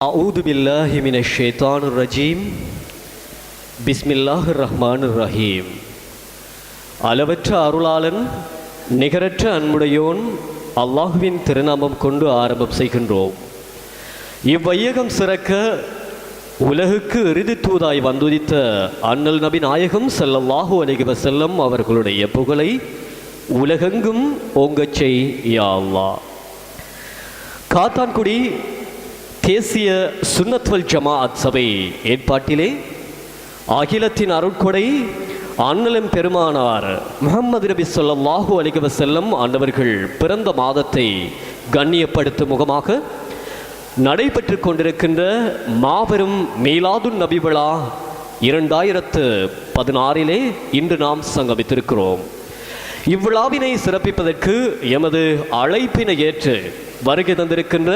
أعوذ بالله من الشيطان الرجيم بسم الله الرحمن الرحيم அளவற்ற அருளாளன் நிகரற்ற அன்புடையோன் அல்லாஹுவின் திருநாமம் கொண்டு ஆரம்பம் செய்கின்றோம். இவ்வையகம் சிறக்க உலகுக்கு இறுதி தூதாய் வந்துதித்த அண்ணல் நபி நாயகம் ஸல்லல்லாஹு அலைஹி வஸல்லம் அவர்களுடைய புகழை உலகெங்கும் ஓங்கச் செய் யா அல்லாஹ். காத்தான்குடி தேசிய சுன்னத் வல் ஜமாஅத் சபை ஏற்பாட்டிலே அகிலத்தின் அருட்கொடை அண்ணலம் பெருமானார் முஹம்மது நபி ஸல்லல்லாஹு அலைஹி வஸல்லம் அன்னவர்கள் பிறந்த மாதத்தை கண்ணியப்படுத்தும் முகமாக நடைபெற்று கொண்டிருக்கின்ற மாபெரும் மீலாதுன் நபி விழா 2016 இன்று நாம் சங்கமித்திருக்கிறோம். இவ்விழாவினை சிறப்பிப்பதற்கு எமது அழைப்பினை ஏற்று வருகை தந்திருக்கின்ற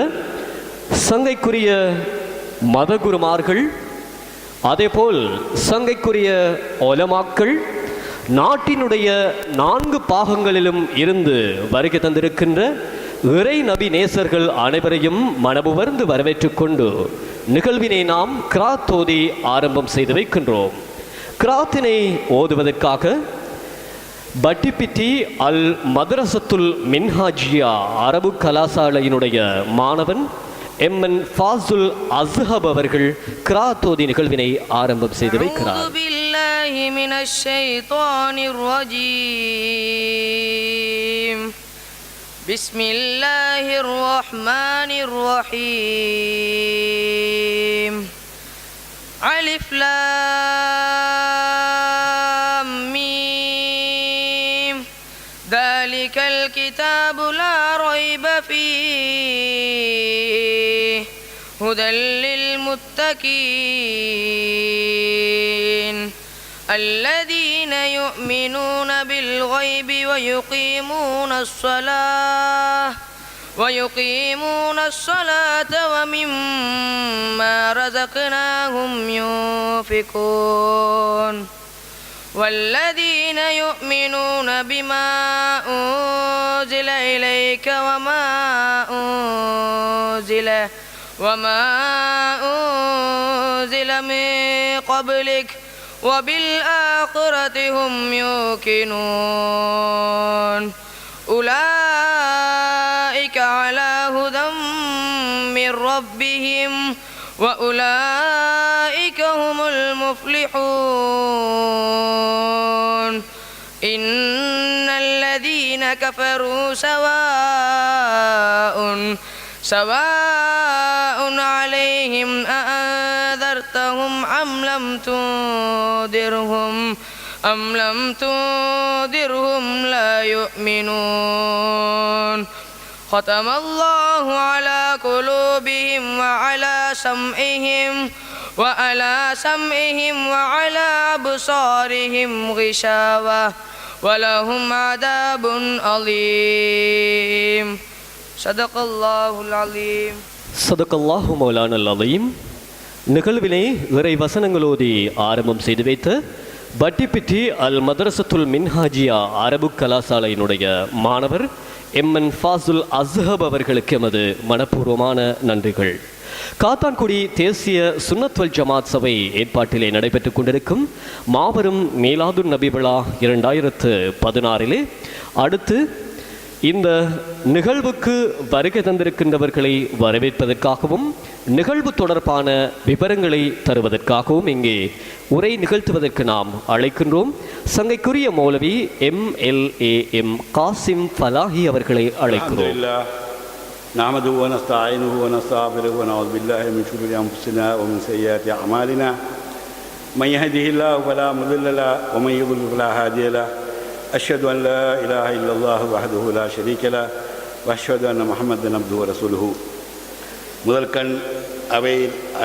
சங்கைக்குரிய மதகுருமார்கள், அதேபோல் சங்கைக்குரிய ஒலமாக்கள், நாட்டினுடைய 4 பாகங்களிலும் இருந்து வருகை தந்திருக்கின்ற இறை நபி நேசர்கள் அனைவரையும் மனமுவர்ந்து வரவேற்றுக் கொண்டு நிகழ்வினை நாம் கிராத் ஓதி ஆரம்பம் செய்து வைக்கின்றோம். கிராத்தினை ஓதுவதற்காக பட்டிப்பிட்டி அல் மதரசத்துல் மின்ஹாஜியா அரபு கலாசாலையினுடைய மாணவன் எம்என் ஃபாசுல் அஸ்ஹப் அவர்கள் கிராத்தோதி நிகழ்வினை ஆரம்பம் செய்து வைக்கிறார். பிஸ்மில்லாஹிர் ரஹ்மானிர் ரஹீம். அலிஃப் லாம் மீம். தாலிகல் கிதாபு லா ரைப ஃபீஹ் هدى للمتقين الذين يؤمنون بالغيب ويقيمون الصلاة ومما رزقناهم ينفقون والذين يؤمنون بما أنزل إليك وما أنزل من قبلك وبالآخرة هم يوقنون أولئك على هدى من ربهم وأولئك هم المفلحون إن الذين كفروا سواء عليهم أأنذرتهم أم لم تنذرهم لا يؤمنون ختم الله على قلوبهم وعلى سمعهم وعلى أبصارهم غشاوة ولهم عذاب عظيم. சதகல்லாஹுல் அலீம். சதகல்லாஹு மௌலானல் அலீம். நிகழ்வினை இறை வசனங்களோதி ஆரம்பம் செய்து வைத்த பட்டிப்பிட்டி அல் மதரசத்துல் மின்ஹாஜியா அரபு கலாசாலையினுடைய மாணவர் எம்என் ஃபாசுல் அஸ்ஹப் அவர்களுக்கு எமது மனப்பூர்வமான நன்றிகள். காத்தான்குடி தேசிய சுன்னத் வல் ஜமாத் சபை ஏற்பாட்டிலே நடைபெற்றுக் கொண்டிருக்கும் மாபெரும் மீலாதுன் நபி விழா 2016 அடுத்து இந்த நிகழ்வுக்கு வருகை தந்திருக்கின்றவர்களை வரவேற்பதற்காகவும் நிகழ்வு தொடர்பான விவரங்களை தருவதற்காகவும் இங்கே உரை நிகழ்த்துவதற்கு நாம் அழைக்கின்றோம். சங்கைக்குரிய மௌலவி MLAM காசிம் ஃபலாஹி அவர்களை அழைக்கிறோம். نحمده ونستعينه ونستغفره ونعوذ بالله من شرور أنفسنا ومن سيئات أعمالنا من يهده الله فلا مضل له ومن يضلل فلا هادي له أشهد أن لا إله إلا الله وحده لا شريك له وأشهد أن محمدا عبده ورسوله. முதல் கண் அவை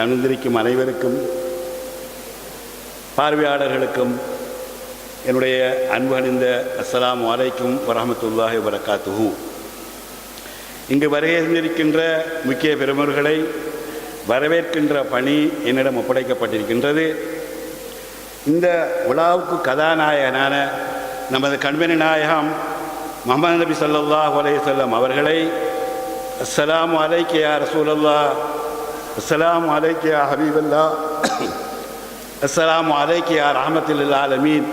அணிந்திருக்கும் அனைவருக்கும் பார்வையாளர்களுக்கும் என்னுடைய அன்பு அணிந்த அஸ்ஸலாமு அலைக்கும் வரஹ்மத்துல்லாஹி வபரகாத்துஹு. இங்கு வருகின்ற முக்கிய பெருமர்களை வரவேற்கின்ற பணி என்னிடம் ஒப்படைக்கப்பட்டிருக்கின்றது. இந்த விழாவுக்கு கதாநாயகனான நமது கண்மணி நாயகம் முஹம்மது நபி ஸல்லல்லாஹு அலைஹி வஸல்லம் அவர்களை அஸ்ஸலாமு அலைக்க யா ரசூலல்லாஹ் அஸ்ஸலாமு அலைக்க யா ஹபீபல்லா, அஸ்ஸலாமு அலைக்க யா ரஹ்மத்துல் ஆலமீன்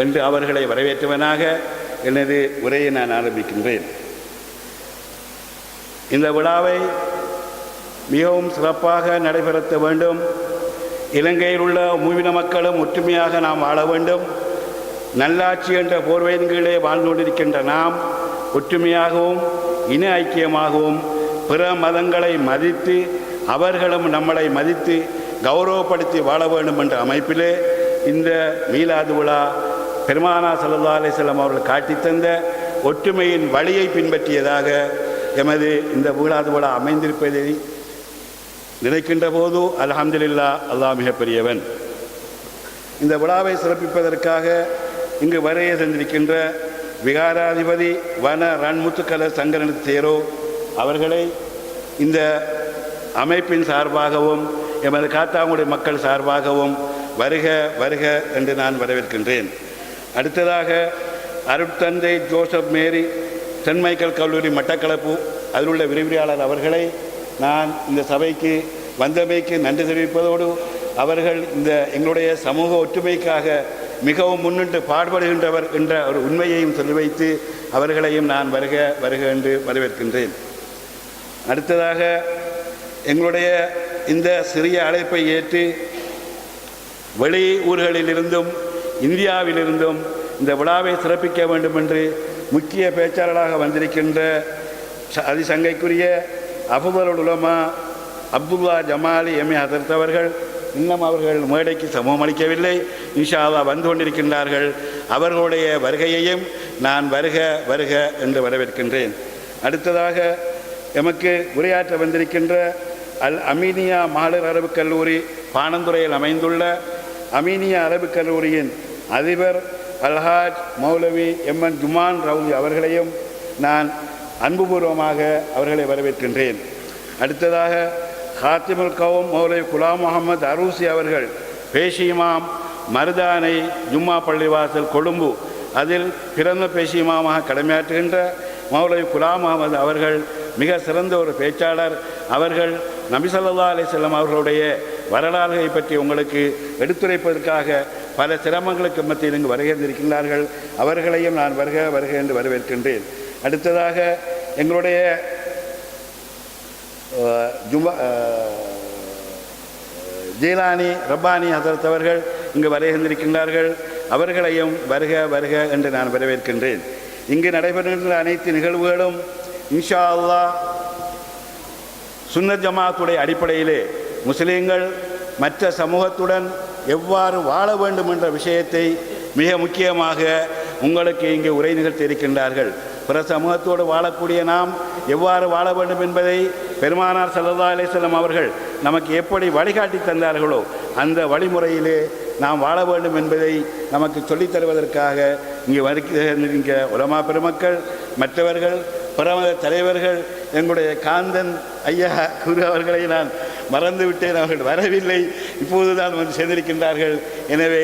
என்று அவர்களை வரவேற்றவனாக எனது உரையை நான் ஆரம்பிக்கின்றேன். இந்த விழாவை மிகவும் சிறப்பாக நடைபெறுத்த வேண்டும். இலங்கையில் உள்ள மூவின மக்களும் ஒற்றுமையாக நாம் வாழ வேண்டும். நல்லாட்சி என்ற போர்வையின் கீழே வாழ்ந்து கொண்டிருக்கின்ற நாம் ஒற்றுமையாகவும் இன ஐக்கியமாகவும் பிற மதங்களை மதித்து அவர்களும் நம்மளை மதித்து கௌரவப்படுத்தி வாழ வேண்டும் என்ற அமைப்பிலே இந்த மீலாது விழா பெருமானார் ஸல்லல்லாஹு அலைஹி வஸல்லம் அவர்கள் காட்டித்தந்த ஒற்றுமையின் வழியை பின்பற்றியதாக எமது இந்த மீலாது விழா அமைந்திருப்பதை நினைக்கின்ற போது அல்ஹம்துலில்லாஹ், அல்லாஹ் மிகப்பெரியவன். இந்த விழாவை சிறப்பிப்பதற்காக இங்கு வருகை தந்திருக்கின்ற விகாராதிபதி வன ரன்முத்துக்கல சங்கரன் தேரோ அவர்களை இந்த அமைப்பின் சார்பாகவும் எமது காத்தாங்குடி மக்கள் சார்பாகவும் வருக வருக என்று நான் வரவேற்கின்றேன். அடுத்ததாக அருட்தந்தை ஜோசப் மேரி சென்ட் மைக்கேல் கல்லூரி மட்டக்களப்பு அதில் உள்ள விரிவுரையாளர் அவர்களை நான் இந்த சபைக்கு வந்தமைக்கு நன்றி தெரிவிப்பதோடு அவர்கள் இந்த எங்களுடைய சமூக ஒற்றுமைக்காக மிகவும் முன்னின்று பாடுபடுகின்றவர் என்ற ஒரு உண்மையையும் சொல்லி வைத்து அவர்களையும் நான் வருக வருக என்று வரவேற்கின்றேன். அடுத்ததாக எங்களுடைய இந்த சிறிய அழைப்பை ஏற்று வெளி ஊர்களிலிருந்தும் இந்தியாவிலிருந்தும் இந்த விழாவை சிறப்பிக்க வேண்டும் என்று முக்கிய பேச்சாளராக வந்திருக்கின்ற அதிசங்கைக்குரிய அஃபதுல் உலமா அப்துல்லா ஜமாலி எம்ஏ ஹதரத் அவர்கள் இன்னும் அவர்கள் மேடைக்கு சமூகம் அளிக்கவில்லை. இன்ஷா அல்லாஹ் வந்து கொண்டிருக்கின்றார்கள். அவர்களுடைய வருகையையும் நான் வருக வருக என்று வரவேற்கின்றேன். அடுத்ததாக எமக்கு உரையாற்ற வந்திருக்கின்ற அல் அமீனியா மகளிர் அரபுக் கல்லூரி பாணந்துறையில் அமைந்துள்ள அமீனியா அரபுக் கல்லூரியின் அதிபர் அல்ஹாஜ் மௌலவி எம்என் ஜுமான் ரவுலி அவர்களையும் நான் அன்புபூர்வமாக அவர்களை வரவேற்கின்றேன். அடுத்ததாக ஹாத்திமுல் கௌம் மௌலவி குலாம் முகமது அரூசி அவர்கள் பேஷி இமாம் மருதானை ஜும்மா பள்ளிவாசல் கொழும்பு அதில் பிறந்த பேஷி இமாமாக கடமையாற்றுகின்ற மௌலவி குலாம் முகமது அவர்கள் மிக சிறந்த ஒரு பேச்சாளர். அவர்கள் நபி ஸல்லல்லாஹு அலைஹி வஸல்லம் அவர்களுடைய வரலாறுகளை பற்றி உங்களுக்கு எடுத்துரைப்பதற்காக பல சிரமங்களுக்கு மத்தியில் இங்கு வருகின்றிருக்கின்றார்கள். அவர்களையும் நான் வருக வருக என்று வரவேற்கின்றேன். அடுத்ததாக எங்களுடைய ஜீலானி ரப்பானி ஹசரத் அவர்கள் இங்கு வருகின்றிருக்கின்றார்கள். அவர்களையும் வருக வருக என்று நான் வரவேற்கின்றேன். இங்கு நடைபெறுகின்ற அனைத்து நிகழ்வுகளும் இன்ஷா அல்லாஹ் சுன்னத் ஜமாத்துடைய அடிப்படையிலே முஸ்லீம்கள் மற்ற சமூகத்துடன் எவ்வாறு வாழ வேண்டும் என்ற விஷயத்தை மிக முக்கியமாக உங்களுக்கு இங்கே உரை நிகழ்த்தி இருக்கின்றார்கள். பிற சமூகத்தோடு வாழக்கூடிய நாம் எவ்வாறு வாழ வேண்டும் என்பதை பெருமானார் ஸல்லல்லாஹு அலைஹி வஸல்லம் அவர்கள் நமக்கு எப்படி வழிகாட்டி தந்தார்களோ அந்த வழிமுறையிலே நாம் வாழ வேண்டும் என்பதை நமக்கு சொல்லித் தருவதற்காக இங்கே வருகின்ற உலமா பெருமக்கள், மற்றவர்கள், பிரமத தலைவர்கள், எங்களுடைய காந்தன் ஐயா குரு அவர்களை நான் மறந்துவிட்டேன். அவர்கள் வரவில்லை, இப்போது தான் வந்து சேர்ந்திருக்கின்றார்கள். எனவே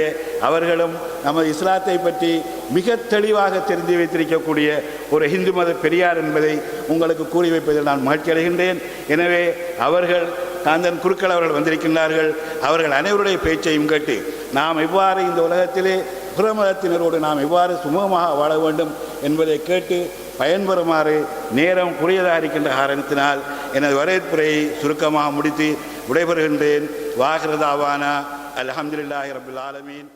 அவர்களும் நமது இஸ்லாத்தை பற்றி மிக தெளிவாக தெரிந்து வைத்திருக்கக்கூடிய ஒரு இந்து மத பெரியார் என்பதை உங்களுக்கு கூறி வைப்பதில் நான் மகிழ்ச்சி அடைகின்றேன். எனவே அவர்கள் காந்தன் குருக்கள் அவர்கள் வந்திருக்கின்றார்கள். அவர்கள் அனைவருடைய பேச்சையும் கேட்டு நாம் எவ்வாறு இந்த உலகத்திலே புறமதத்தினரோடு நாம் எவ்வாறு சுமூகமாக வாழ வேண்டும் என்பதை கேட்டு பயன்பெறுமாறு நேரம் குறையதாக இருக்கின்ற காரணத்தினால் எனது வரவேற்புரையை சுருக்கமாக முடித்து விடைபெறுகின்றேன். வாஹிரு தாவானா அல்ஹம்துலில்லாஹி ரப்பில் ஆலமீன்.